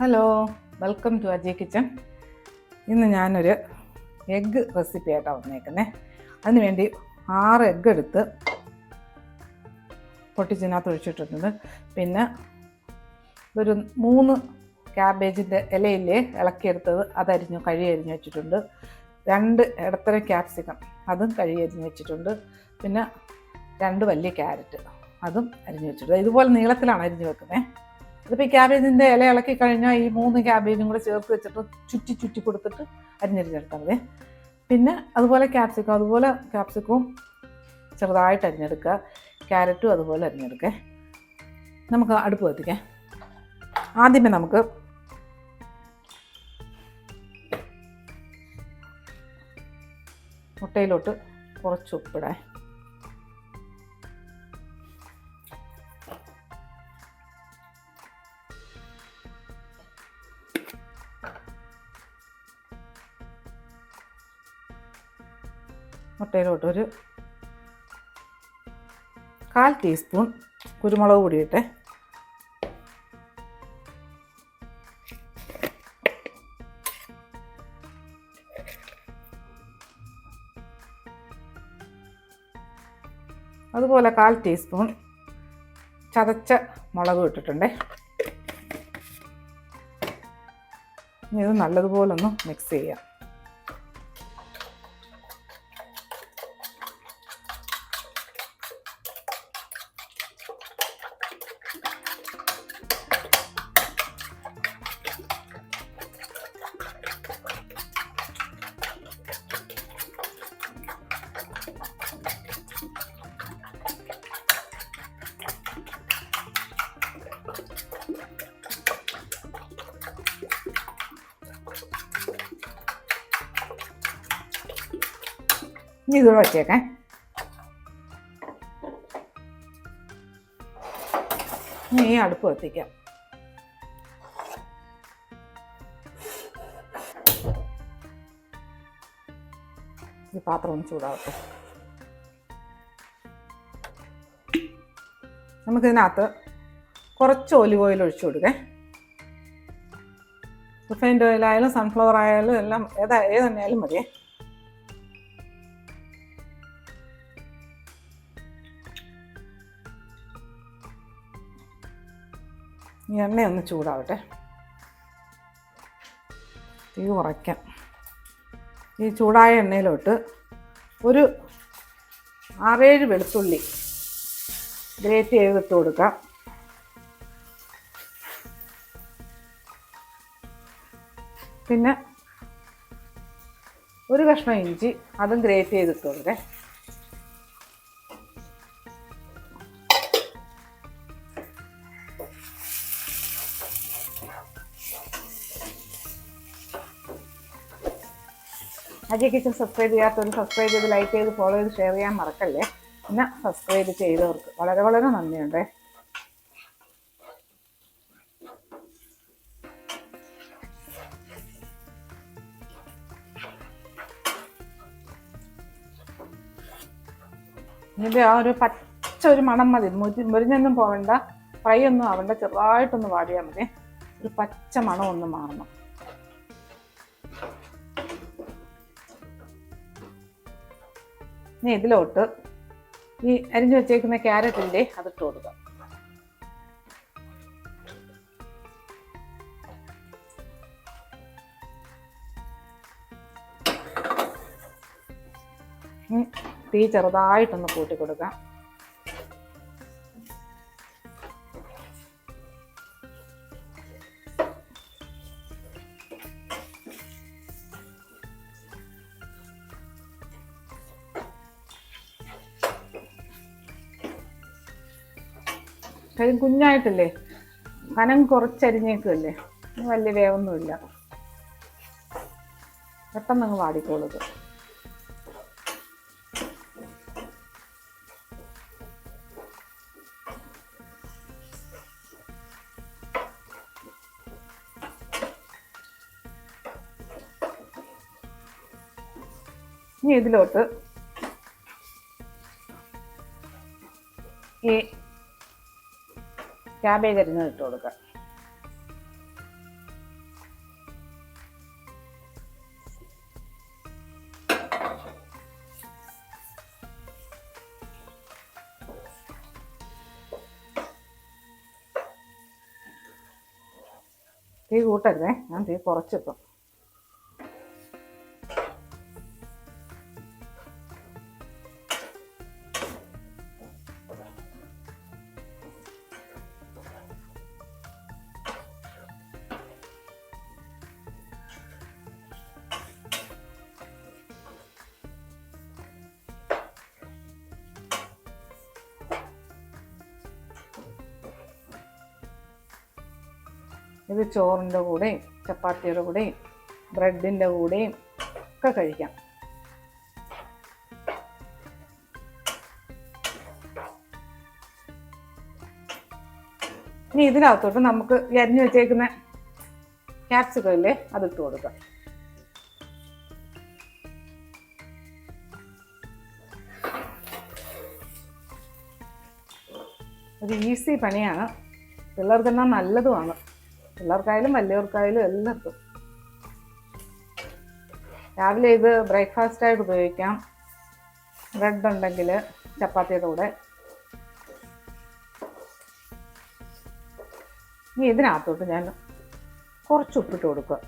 Hello, welcome to Ajay kitchen. ഇന്ന് ഞാനൊരു egg recipe ആയിട്ടാണ് വന്നേക്കുന്നത്. അതിനുവേണ്ടി 6 എഗ്ഗ് എടുത്ത് പൊട്ടിച്ചതിനകത്ത് ഒഴിച്ചിട്ടുണ്ട്. പിന്നെ ഒരു 3 ക്യാബേജിൻ്റെ ഇലയില്ലേ ഇളക്കിയെടുത്തത് അതരിഞ്ഞ് അരിഞ്ഞ് വെച്ചിട്ടുണ്ട്. 2 ഇടത്തരം ക്യാപ്സിക്കം അതും അരിഞ്ഞ് വെച്ചിട്ടുണ്ട്. പിന്നെ 2 വലിയ ക്യാരറ്റ് അതും അരിഞ്ഞ് വെച്ചിട്ടുണ്ട്. ഇതുപോലെ നീളത്തിലാണ് അരിഞ്ഞ് വെക്കുന്നത്. അതിപ്പോൾ ഈ ക്യാബേജിൻ്റെ ഇല ഇളക്കി കഴിഞ്ഞാൽ ഈ 3 ക്യാബേജും കൂടെ ചേർത്ത് വെച്ചിട്ട് ചുറ്റി കൊടുത്തിട്ട് അരിഞ്ഞെടുത്താൽ മതി. പിന്നെ അതുപോലെ ക്യാപ്സിക്കവും ചെറുതായിട്ട് അരിഞ്ഞെടുക്കുക. ക്യാരറ്റും അതുപോലെ അരിഞ്ഞെടുക്കുക. നമുക്ക് അടുപ്പ് കത്തിക്കാം. ആദ്യമേ നമുക്ക് മുട്ടയിലോട്ട് കുറച്ച് ഉപ്പിടാം. മുട്ടയിലോട്ടൊരു 1/4 ടീസ്പൂൺ കുരുമുളക് പൊടി ഇട്ട് അതുപോലെ 1/4 ടീസ്പൂൺ ചതച്ച മുളക് ഇട്ടിട്ടുണ്ട്. ഇനി ഇത് നല്ലതുപോലെ ഒന്ന് മിക്സ് ചെയ്യാം. ഇനി ഇത് വച്ചേക്കാം. ഇനി ഈ അടുപ്പ് കത്തിക്കാം. ഈ പാത്രം ഒന്ന് ചൂടാവട്ടെ. നമുക്കിതിനകത്ത് കുറച്ച് ഒലിവ് ഓയിൽ ഒഴിച്ചു കൊടുക്കാം. റിഫൈൻഡ് ഓയിലായാലും സൺഫ്ലവർ ആയാലും എല്ലാം ഏതെണ്ണയാലും മതിയേ. ഈ എണ്ണയൊന്ന് ചൂടാവട്ടെ. തീ കുറയ്ക്കാം. ഈ ചൂടായ എണ്ണയിലോട്ട് ഒരു 6-7 വെളുത്തുള്ളി ഗ്രേറ്റ് ചെയ്തിട്ട് കൊടുക്കാം. പിന്നെ ഒരു കഷ്ണം ഇഞ്ചി അതും ഗ്രേറ്റ് ചെയ്തിട്ട് കൊടുക്കാം. അജയ് കിച്ചൺ സബ്സ്ക്രൈബ് ചെയ്യാത്തവർ സബ്സ്ക്രൈബ് ചെയ്ത് ലൈക്ക് ചെയ്ത് ഫോളോ ചെയ്ത് ഷെയർ ചെയ്യാൻ മറക്കല്ലേ. പിന്നെ സബ്സ്ക്രൈബ് ചെയ്തവർക്ക് വളരെ വളരെ നന്ദിയുണ്ട്. ഇതിൻ്റെ ആ ഒരു പച്ച ഒരു മണം മതി. മുരിഞ്ഞൊന്നും പോവേണ്ട, ഫ്രൈ ഒന്നും ആവണ്ട, ചെറുതായിട്ടൊന്ന് വാടിയാൽ മതി. ഒരു പച്ച മണം ഒന്ന് മാറണം. ഇനി ഇതിലോട്ട് ഈ അരിഞ്ഞു വെച്ചേക്കുന്ന ക്യാരറ്റിൻ്റെ അതിട്ട് കൊടുക്കാം. തീ ചെറുതായിട്ടൊന്ന് കൂട്ടി കൊടുക്കാം. കാര്യം കുഞ്ഞായിട്ടല്ലേ, കനം കുറച്ചരിഞ്ഞേക്കല്ലേ, വലിയ വേവൊന്നുമില്ല, പെട്ടെന്നങ്ങ് വാടിക്കോളത്. ഇനി ഇതിലോട്ട് ഈ ക്യാബേജ് അരിഞ്ഞത് ഇട്ട് കൊടുക്കാം. തീ കൂട്ടരുതേ, ഞാൻ തീ കുറച്ചിപ്പം. ഇത് ചോറിൻ്റെ കൂടെയും ചപ്പാത്തിയുടെ കൂടെയും ബ്രെഡിൻ്റെ കൂടെയും ഒക്കെ കഴിക്കാം. ഇനി ഇതിനകത്തോട്ട് നമുക്ക് അരിഞ്ഞു വെച്ചേക്കുന്ന ക്യാപ്സിക്കം ഇല്ലേ, അതിട്ട് കൊടുക്കാം. ഒരു ഈസി പണിയാണ്, പിള്ളേർക്കെല്ലാം നല്ലതുമാണ്. പിള്ളേർക്കായാലും വലിയവർക്കായാലും എല്ലാവർക്കും രാവിലെ ഇത് ബ്രേക്ക്ഫാസ്റ്റായിട്ട് ഉപയോഗിക്കാം. ബ്രെഡ് ഉണ്ടെങ്കിൽ ചപ്പാത്തിയുടെ കൂടെ. ഇനി ഇതിനകത്തോട്ട് ഞാൻ കുറച്ച് ഉപ്പിട്ട് കൊടുക്കുക.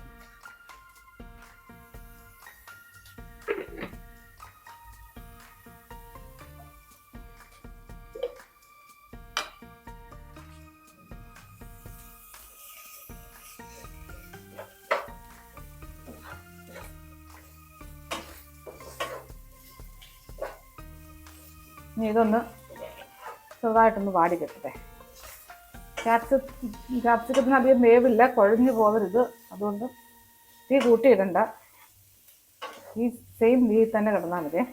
ഇനി ഇതൊന്ന് ചെറുതായിട്ടൊന്ന് വാടി കെട്ടട്ടെ. ക്യാപ്സിക്കത്തിന് അധികം വേവില്ല, കുഴഞ്ഞു പോകരുത്. അതുകൊണ്ട് തീ കൂട്ടിയിടണ്ട, ഈ സെയിം തീ തന്നെ കിടന്നാൽ മതി.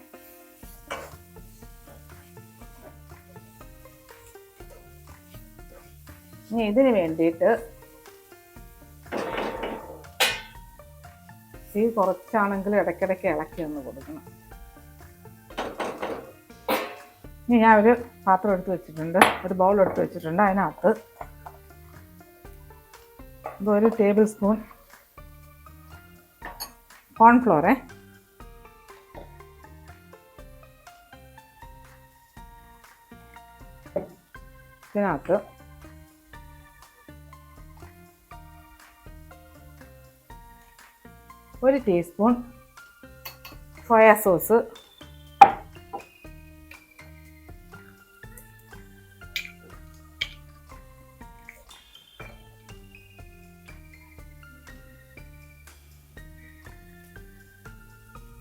ഇനി ഇതിന് വേണ്ടിയിട്ട് തീ കുറച്ചാണെങ്കിലും ഇടയ്ക്കിടയ്ക്ക് ഇളക്കി ഒന്ന് കൊടുക്കണം. ഇനി ഞാൻ ഒരു പാത്രം എടുത്ത് വെച്ചിട്ടുണ്ട്, ഒരു ബൗൾ എടുത്ത് വെച്ചിട്ടുണ്ട്. അതിനകത്ത് ഇതൊരു ടേബിൾ സ്പൂൺ കോൺഫ്ലോറേ, ഇതിനകത്ത് ഒരു ടീസ്പൂൺ സോയാ സോസ്,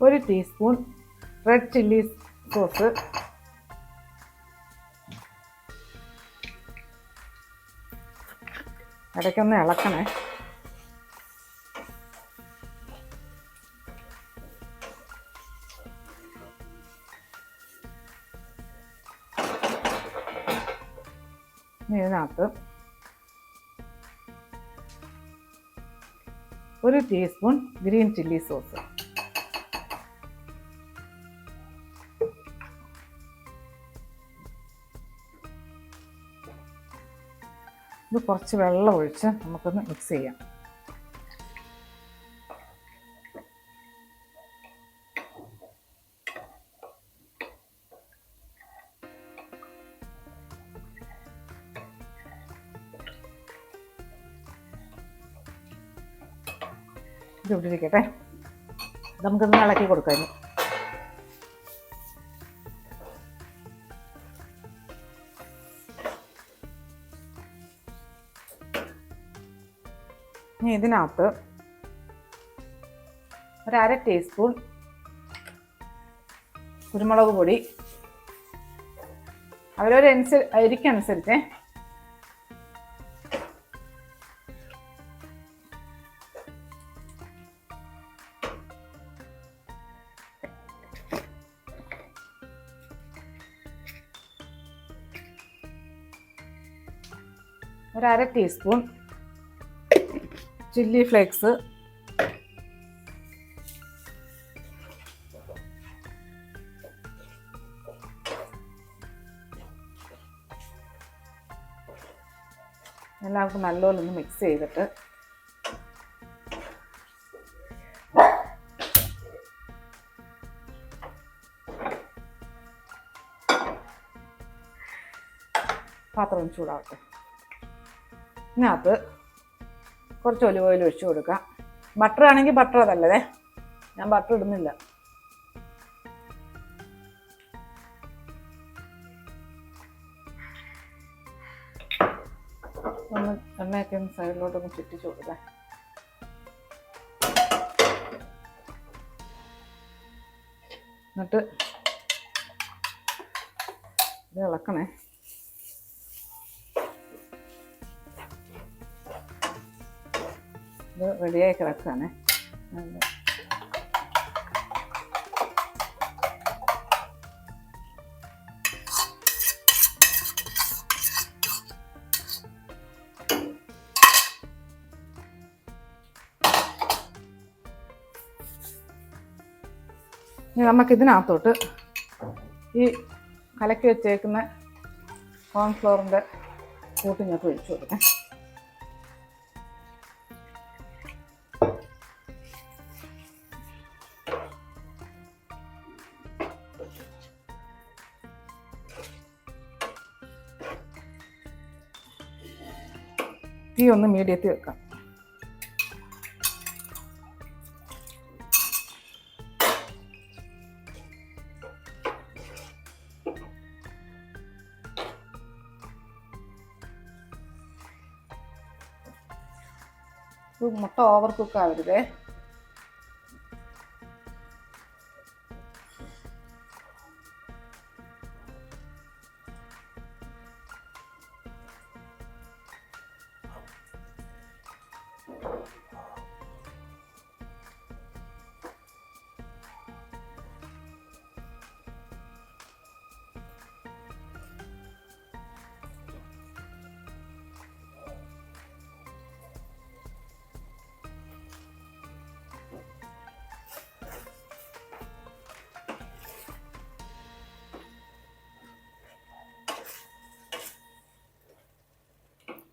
ഒരു ടീസ്പൂൺ റെഡ് ചില്ലി സോസ്, ഇടയ്ക്കൊന്ന് ഇളക്കണേ. ഇതിനകത്ത് ഒരു ടീസ്പൂൺ ഗ്രീൻ ചില്ലി സോസ്, ഇത് കുറച്ച് വെള്ളം ഒഴിച്ച് നമുക്കൊന്ന് മിക്സ് ചെയ്യാം. ഇത് ഇവിടെ ഇരിക്കട്ടെ, നമുക്കൊന്ന് ഇളക്കി കൊടുക്കാം. ഇനി ഇതിനകത്ത് ഒരു അര ടീസ്പൂൺ കുരുമുളക് പൊടി, അരിക്കനുസരിച്ച് ഒരു അര ടീസ്പൂൺ ചില്ലി ഫ്ലേക്സ്, എല്ലാവർക്കും നല്ലപോലെ ഒന്ന് മിക്സ് ചെയ്തിട്ട് പാത്രം ചൂടാവട്ടെ. ഇതിനകത്ത് കുറച്ച് ഒലിവ് ഓയിൽ ഒഴിച്ച് കൊടുക്കാം. ബട്ടർ ആണെങ്കിൽ ബട്ടർ അതല്ലേ, ഞാൻ ബട്ടർ ഇടുന്നില്ല. ഒന്ന് എണ്ണയൊക്കെ ഒന്ന് സൈഡിലോട്ടൊന്ന് ചുറ്റിച്ച് കൊടുക്കാം. എന്നിട്ട് ഇത് ഇളക്കണേ. ഇത് റെഡിയായി കിടക്കുകയാണേ. ഇനി നമുക്കിതിനകത്തോട്ട് ഈ കലക്കി വെച്ചേക്കുന്ന കോൺഫ്ലോറിൻ്റെ കൂട്ടിങ്ങൊക്കെ ഒഴിച്ചു കൊടുക്കാം. തീ ഒന്ന് മീഡിയത്തിൽ വെക്കാം. മുട്ട ഓവർ കുക്ക് ആവരുതേ.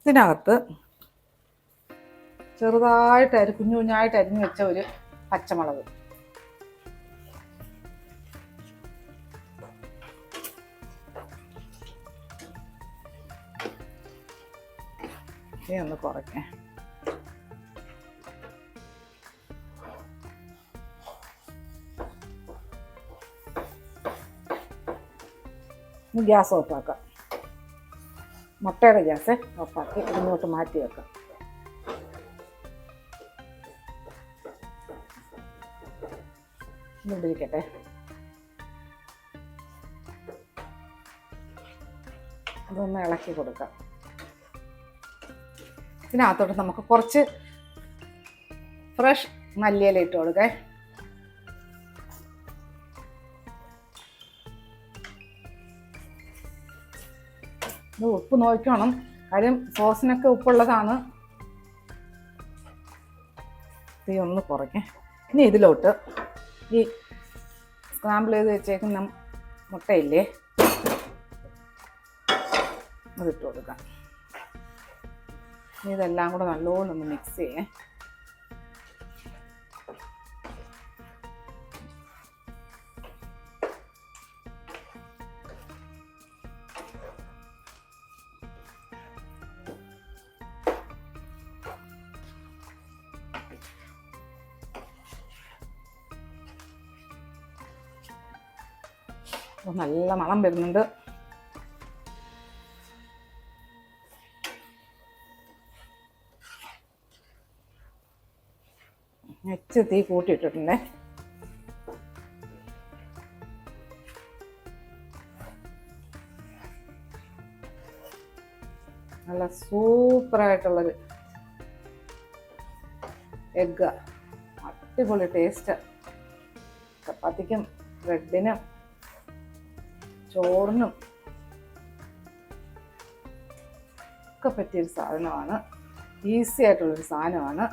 ഇതിനകത്ത് ചെറുതായിട്ട് കുഞ്ഞു കുഞ്ഞായിട്ട് അരിഞ്ഞു വെച്ച ഒരു പച്ചമുളക്, ഒന്ന് കുറയ്ക്കേ. ഗ്യാസ് ഓഫാക്കാം. മുട്ടയുടെ ഗ്യാസ് ഓഫാക്കി ഇതിങ്ങോട്ട് മാറ്റി വെക്കാം. ഇരിക്കട്ടെ. അതൊന്ന് ഇളക്കി കൊടുക്കാം. ഇതിനകത്തോട്ട് നമുക്ക് കുറച്ച് ഫ്രഷ് മല്ലിയില ഇട്ട് കൊടുക്കേ. ഇത് ഉപ്പ് നോക്കണം, കാര്യം സോസിനൊക്കെ ഉപ്പുള്ളതാണ്. തീ ഒന്ന് കുറയ്ക്കാം. ഇനി ഇതിലോട്ട് ഈ സ്ക്രാമ്പിൾ ചെയ്ത് വെച്ചേക്കുന്ന മുട്ടയില്ലേ, അതിട്ട് കൊടുക്കാം. ഇനി ഇതെല്ലാം കൂടെ നല്ലോണം ഒന്ന് മിക്സ് ചെയ്യേ. നല്ല മണം വരുന്നുണ്ട്. വെച്ച് തീ കൂട്ടിയിട്ടിട്ടുണ്ടേ. നല്ല സൂപ്പറായിട്ടുള്ളൊരു എഗ്ഗ്, അടിപൊളി ടേസ്റ്റ്. ചപ്പാത്തിക്കും ബ്രെഡിനും ചോറിനും ഒക്കെ പറ്റിയൊരു സാധനമാണ്. ഈസി ആയിട്ടുള്ളൊരു സാധനമാണ്.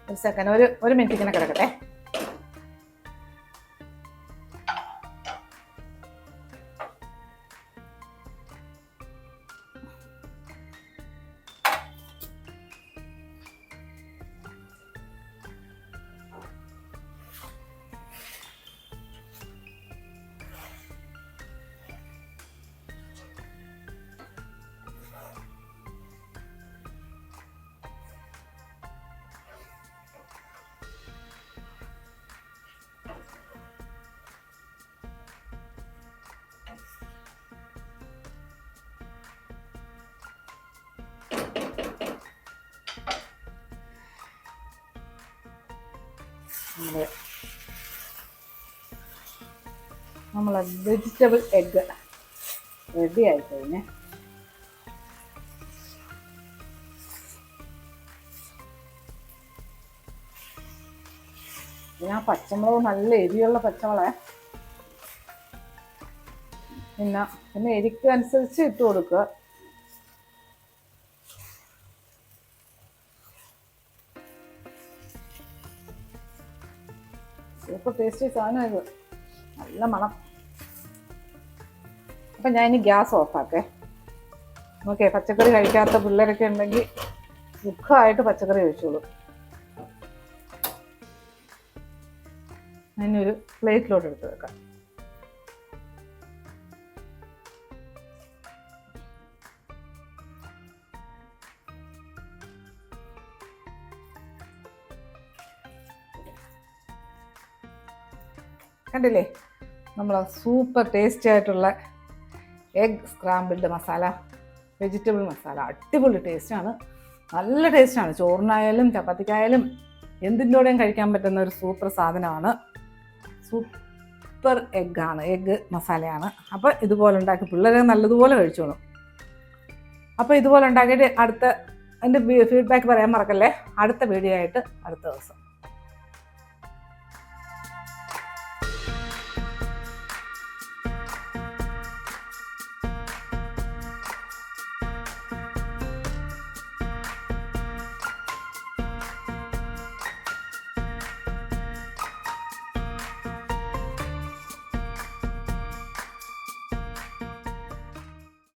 ഒരു സെക്കൻഡ്, ഒരു മിനിറ്റ് ഇങ്ങനെ കിടക്കട്ടെ. നമ്മളെ വെജിറ്റബിൾ എഗ്ഗ് റെഡി ആയിക്കഴിഞ്ഞ് പിന്നെ പച്ചമുളക് നല്ല എരിയുള്ള പച്ചമുളക് പിന്നെ എരിക്ക് അനുസരിച്ച് ഇട്ട് കൊടുക്കുക. സൂപ്പർ ടേസ്റ്റി സാധനം ഇത്, നല്ല മണം. അപ്പം ഞാൻ ഇനി ഗ്യാസ് ഓഫാക്കേ. ഓക്കെ, പച്ചക്കറി കഴിക്കാത്ത പിള്ളേരൊക്കെ ഉണ്ടെങ്കിൽ സുഖമായിട്ട് പച്ചക്കറി കഴിച്ചോളൂ. അതിനൊരു പ്ലേറ്റിലോട്ട് എടുത്ത് വെക്കാം. കണ്ടില്ലേ, നമ്മൾ സൂപ്പർ ടേസ്റ്റി ആയിട്ടുള്ള egg scrambled masala, vegetable masala. അടിപൊളി ടേസ്റ്റാണ്, നല്ല ടേസ്റ്റാണ്. ചോറിനായാലും ചപ്പാത്തിക്കായാലും എന്തിൻ്റെയും കഴിക്കാൻ പറ്റുന്ന ഒരു സൂപ്പർ സാധനമാണ്. സൂപ്പർ എഗ്ഗാണ്, എഗ്ഗ് മസാലയാണ്. അപ്പോൾ ഇതുപോലെ ഉണ്ടാക്കി പിള്ളേരെ നല്ലതുപോലെ കഴിച്ചോളും. അപ്പോൾ ഇതുപോലെ ഉണ്ടാക്കിയിട്ട് എൻ്റെ ഫീഡ്ബാക്ക് പറയാൻ മറക്കല്ലേ. അടുത്ത വീഡിയോ ആയിട്ട് അടുത്ത ദിവസം.